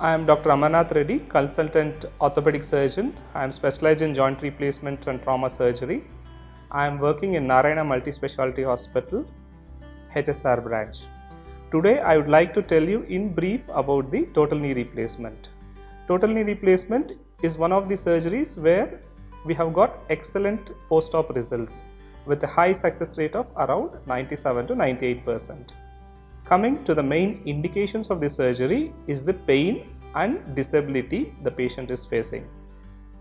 I am Dr. Amarnath Reddy, Consultant Orthopaedic Surgeon. I am specialized in joint replacement and trauma surgery. I am working in Narayana Multispeciality Hospital, HSR branch. Today I would like to tell you in brief about the total knee replacement. Total knee replacement is one of the surgeries where we have got excellent post-op results with a high success rate of around 97 to 98%. Coming to the main indications of the surgery is the pain and disability the patient is facing.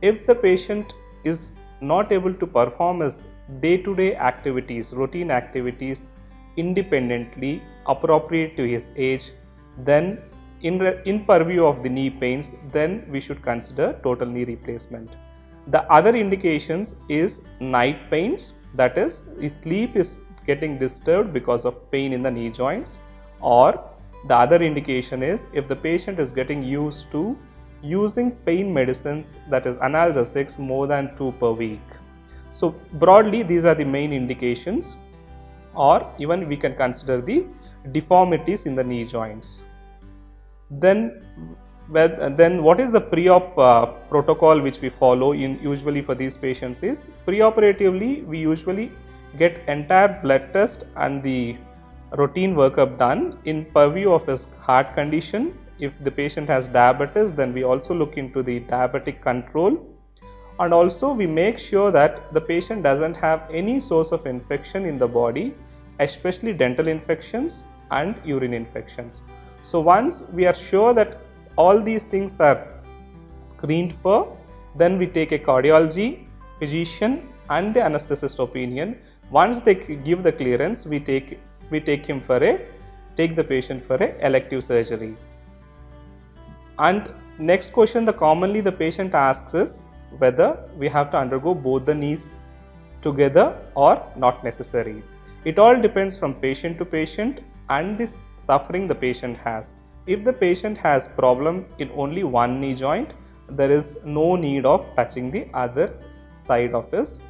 If the patient is not able to perform his day-to-day activities, routine activities independently, appropriate to his age, then in purview of the knee pains, then we should consider total knee replacement. The other indications is night pains, that is, his sleep is getting disturbed because of pain in the knee joints, or the other indication is if the patient is getting used to using pain medicines, that is analgesics, more than 2 per week. So broadly these are the main indications, or even we can consider the deformities in the knee joints. Then what is the pre-op protocol which we follow usually for these patients is preoperatively we usually get entire blood test and the routine workup done in purview of his heart condition. If the patient has diabetes, then we also look into the diabetic control, and also we make sure that the patient doesn't have any source of infection in the body, especially dental infections and urine infections. So once we are sure that all these things are screened for, then we take a cardiology physician and the anesthetist opinion. Once they give the clearance, we take the patient for a elective surgery. And next question commonly the patient asks is whether we have to undergo both the knees together or not necessary. It all depends from patient to patient and the suffering the patient has. If the patient has problem in only one knee joint, there is no need of touching the other side of his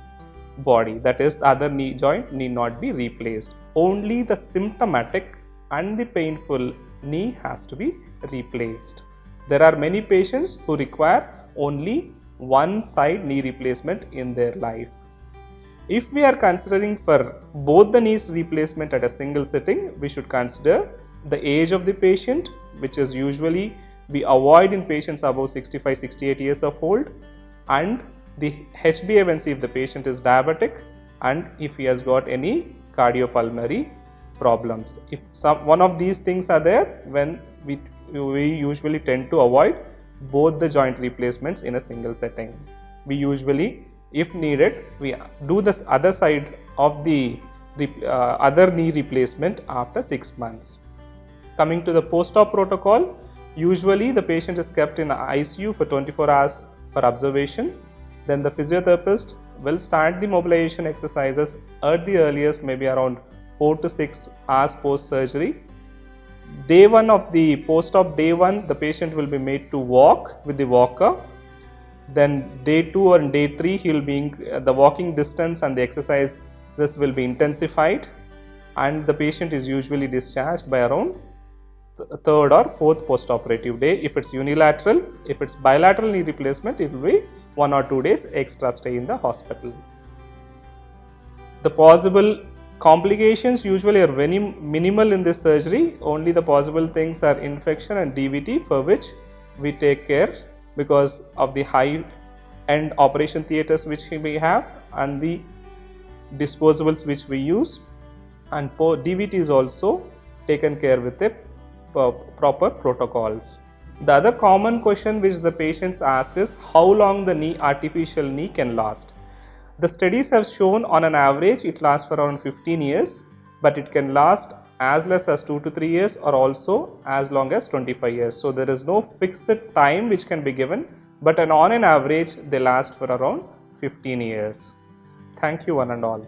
body, that is, the other knee joint need not be replaced. Only the symptomatic and the painful knee has to be replaced. There are many patients who require only one side knee replacement in their life. If we are considering for both the knees replacement at a single sitting, we should consider the age of the patient, which is usually we avoid in patients above 65-68 years of old, and the HbA1c if the patient is diabetic and if he has got any cardiopulmonary problems. If one of these things are there, when we usually tend to avoid both the joint replacements in a single setting. We usually, if needed, we do this other side of the other knee replacement after 6 months. Coming to the post-op protocol, usually the patient is kept in ICU for 24 hours for observation. Then the physiotherapist will start the mobilization exercises at the earliest, maybe around 4 to 6 hours post surgery. Day 1 of the post-op, day 1 the patient will be made to walk with the walker. Then day 2 and day 3 he will be the walking distance and the exercise this will be intensified, and the patient is usually discharged by around third or fourth post-operative day. If it's unilateral, if it's bilateral knee replacement, it will be 1 or 2 days extra stay in the hospital. The possible complications usually are very minimal in this surgery. Only the possible things are infection and DVT, for which we take care because of the high end operation theatres which we have and the disposables which we use, and DVT is also taken care with the proper protocols. The other common question which the patients ask is how long the artificial knee can last. The studies have shown on an average it lasts for around 15 years, but it can last as less as 2 to 3 years or also as long as 25 years. So there is no fixed time which can be given, but on an average they last for around 15 years. Thank you one and all.